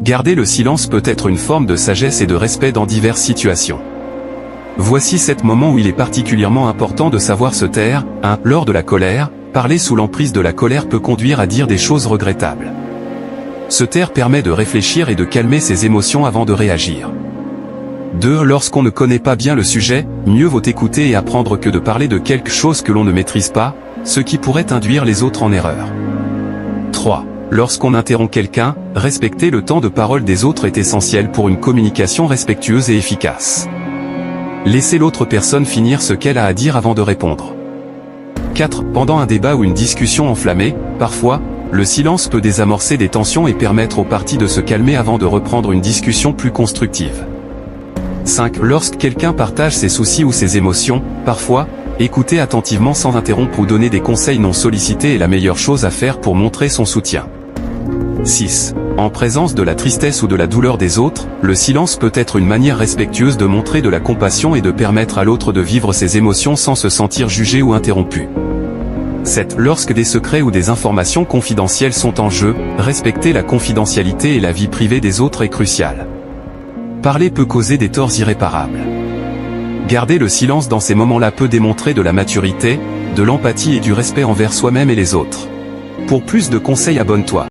Garder le silence peut être une forme de sagesse et de respect dans diverses situations. Voici 7 moments où il est particulièrement important de savoir se taire. 1. Lors de la colère, parler sous l'emprise de la colère peut conduire à dire des choses regrettables. Se taire permet de réfléchir et de calmer ses émotions avant de réagir. 2. Lorsqu'on ne connaît pas bien le sujet, mieux vaut écouter et apprendre que de parler de quelque chose que l'on ne maîtrise pas, ce qui pourrait induire les autres en erreur. 3. Lorsqu'on interrompt quelqu'un, respecter le temps de parole des autres est essentiel pour une communication respectueuse et efficace. Laissez l'autre personne finir ce qu'elle a à dire avant de répondre. 4. Pendant un débat ou une discussion enflammée, parfois, le silence peut désamorcer des tensions et permettre aux parties de se calmer avant de reprendre une discussion plus constructive. 5. Lorsque quelqu'un partage ses soucis ou ses émotions, parfois, écouter attentivement sans interrompre ou donner des conseils non sollicités est la meilleure chose à faire pour montrer son soutien. 6. En présence de la tristesse ou de la douleur des autres, le silence peut être une manière respectueuse de montrer de la compassion et de permettre à l'autre de vivre ses émotions sans se sentir jugé ou interrompu. 7. Lorsque des secrets ou des informations confidentielles sont en jeu, respecter la confidentialité et la vie privée des autres est crucial. Parler peut causer des torts irréparables. Garder le silence dans ces moments-là peut démontrer de la maturité, de l'empathie et du respect envers soi-même et les autres. Pour plus de conseils, abonne-toi.